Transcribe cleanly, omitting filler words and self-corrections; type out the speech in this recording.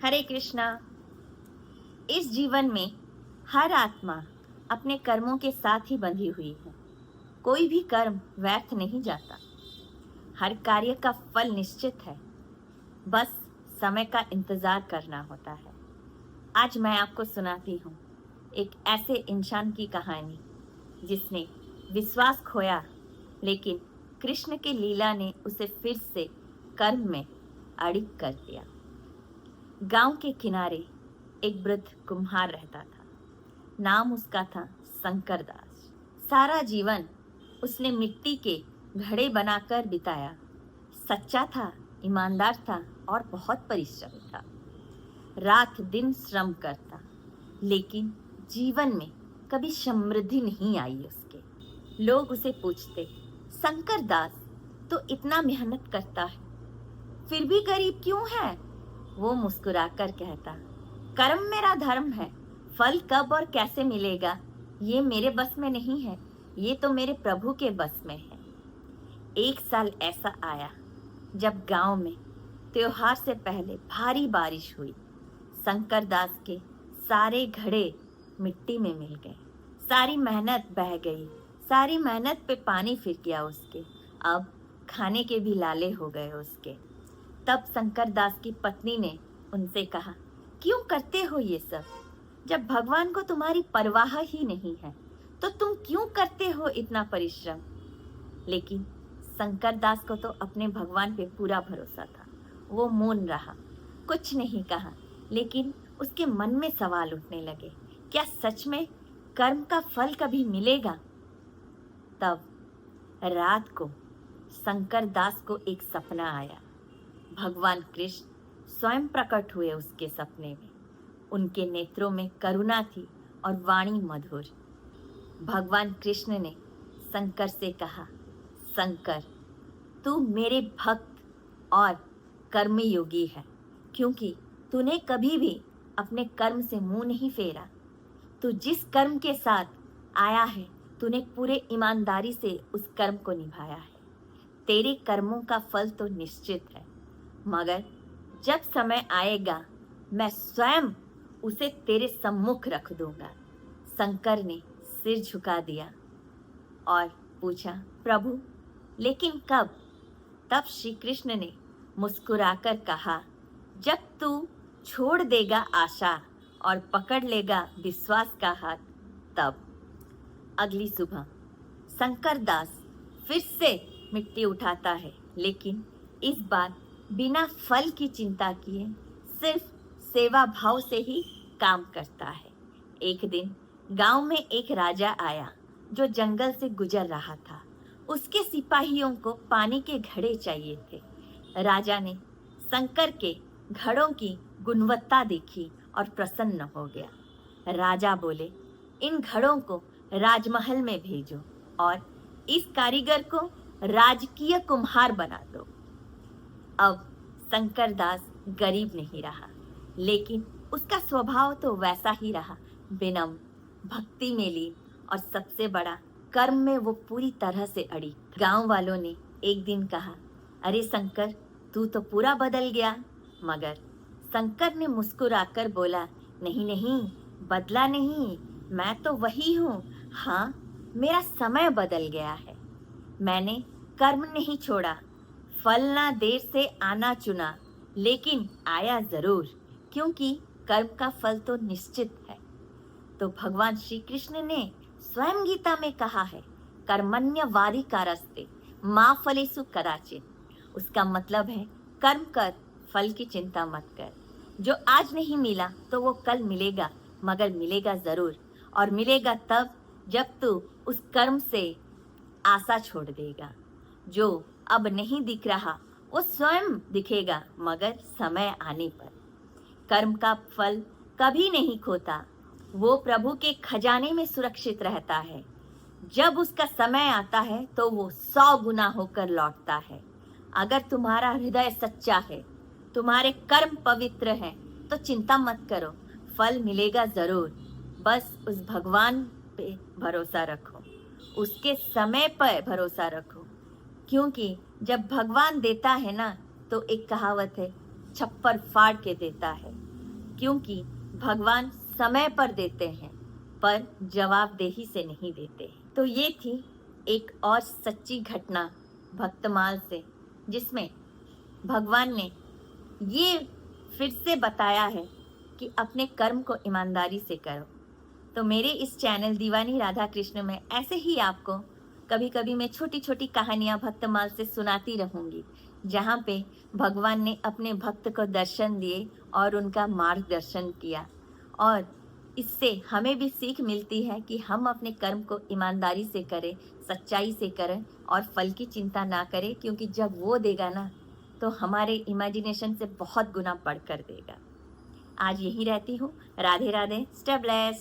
हरे कृष्णा। इस जीवन में हर आत्मा अपने कर्मों के साथ ही बंधी हुई है। कोई भी कर्म व्यर्थ नहीं जाता। हर कार्य का फल निश्चित है, बस समय का इंतजार करना होता है। आज मैं आपको सुनाती हूँ एक ऐसे इंसान की कहानी जिसने विश्वास खोया, लेकिन कृष्ण के लीला ने उसे फिर से कर्म में अड़िग कर दिया। गांव के किनारे एक वृद्ध कुम्हार रहता था। नाम उसका था शंकर दास। सारा जीवन उसने मिट्टी के घड़े बनाकर बिताया। सच्चा था, ईमानदार था और बहुत परिश्रमी था। रात दिन श्रम करता, लेकिन जीवन में कभी समृद्धि नहीं आई उसके। लोग उसे पूछते, शंकर दास तो इतना मेहनत करता है, फिर भी गरीब क्यों है? वो मुस्कुराकर कहता, कर्म मेरा धर्म है, फल कब और कैसे मिलेगा ये मेरे बस में नहीं है, ये तो मेरे प्रभु के बस में है। एक साल ऐसा आया जब गांव में त्योहार से पहले भारी बारिश हुई। शंकर दास के सारे घड़े मिट्टी में मिल गए। सारी मेहनत बह गई। सारी मेहनत पे पानी फिर गया उसके। अब खाने के भी लाले हो गए उसके। तब शंकर दास की पत्नी ने उनसे कहा, क्यों करते हो ये सब? जब भगवान को तुम्हारी परवाह ही नहीं है तो तुम क्यों करते हो इतना परिश्रम? लेकिन शंकर दास को तो अपने भगवान पे पूरा भरोसा था। वो मौन रहा, कुछ नहीं कहा, लेकिन उसके मन में सवाल उठने लगे, क्या सच में कर्म का फल कभी मिलेगा? तब रात को शंकर दास को एक सपना आया। भगवान कृष्ण स्वयं प्रकट हुए उसके सपने में। उनके नेत्रों में करुणा थी और वाणी मधुर। भगवान कृष्ण ने शंकर से कहा, शंकर, तू मेरे भक्त और कर्मयोगी है, क्योंकि तूने कभी भी अपने कर्म से मुंह नहीं फेरा। तू जिस कर्म के साथ आया है, तूने पूरे ईमानदारी से उस कर्म को निभाया है। तेरे कर्मों का फल तो निश्चित है, मगर जब समय आएगा मैं स्वयं उसे तेरे सम्मुख रख दूंगा। शंकर ने सिर झुका दिया और पूछा, प्रभु, लेकिन कब? तब श्री कृष्ण ने मुस्कुराकर कहा, जब तू छोड़ देगा आशा और पकड़ लेगा विश्वास का हाथ, तब। अगली सुबह शंकर दास फिर से मिट्टी उठाता है, लेकिन इस बार बिना फल की चिंता किए सिर्फ सेवा भाव से ही काम करता है। एक दिन गांव में एक राजा आया जो जंगल से गुजर रहा था। उसके सिपाहियों को पानी के घड़े चाहिए थे। राजा ने शंकर के घड़ों की गुणवत्ता देखी और प्रसन्न हो गया। राजा बोले, इन घड़ों को राजमहल में भेजो और इस कारीगर को राजकीय कुम्हार बना दो। अब शंकर दास गरीब नहीं रहा, लेकिन उसका स्वभाव तो वैसा ही रहा, विनम्र, भक्ति में लीन और सबसे बड़ा कर्म में वो पूरी तरह से अड़ी। गांव वालों ने एक दिन कहा, अरे शंकर, तू तो पूरा बदल गया। मगर शंकर ने मुस्कुराकर बोला, नहीं नहीं, बदला नहीं, मैं तो वही हूँ। हाँ, मेरा समय बदल गया है। मैंने कर्म नहीं छोड़ा, फल ना देर से आना चुना, लेकिन आया जरूर, क्योंकि कर्म का फल तो निश्चित है। तो भगवान श्री कृष्ण ने स्वयं गीता में कहा है, कर्मण्यवाधिकारस्ते मा फलेषु कदाचित्। उसका मतलब है, कर्म कर, फल की चिंता मत कर। जो आज नहीं मिला तो वो कल मिलेगा, मगर मिलेगा जरूर, और मिलेगा तब जब तू उस कर्म से आशा छोड़ देगा। जो अब नहीं दिख रहा वो स्वयं दिखेगा, मगर समय आने पर। कर्म का फल कभी नहीं खोता, वो प्रभु के खजाने में सुरक्षित रहता है। जब उसका समय आता है तो वो 100 गुना होकर लौटता है। अगर तुम्हारा हृदय सच्चा है, तुम्हारे कर्म पवित्र हैं, तो चिंता मत करो, फल मिलेगा जरूर। बस उस भगवान पे भरोसा रखो, उसके समय पर भरोसा रखो, क्योंकि जब भगवान देता है ना, तो एक कहावत है, छप्पर फाड़ के देता है। क्योंकि भगवान समय पर देते हैं पर जवाबदेही से नहीं देते। तो ये थी एक और सच्ची घटना भक्तमाल से, जिसमें भगवान ने ये फिर से बताया है कि अपने कर्म को ईमानदारी से करो। तो मेरे इस चैनल दीवानी राधा कृष्ण में ऐसे ही आपको कभी कभी मैं छोटी छोटी कहानियां भक्तमाल से सुनाती रहूंगी, जहाँ पे भगवान ने अपने भक्त को दर्शन दिए और उनका मार्गदर्शन किया। और इससे हमें भी सीख मिलती है कि हम अपने कर्म को ईमानदारी से करें, सच्चाई से करें और फल की चिंता ना करें, क्योंकि जब वो देगा ना तो हमारे इमेजिनेशन से बहुत गुना बढ़कर देगा। आज यही रहती हूँ। राधे राधे। Stay blessed.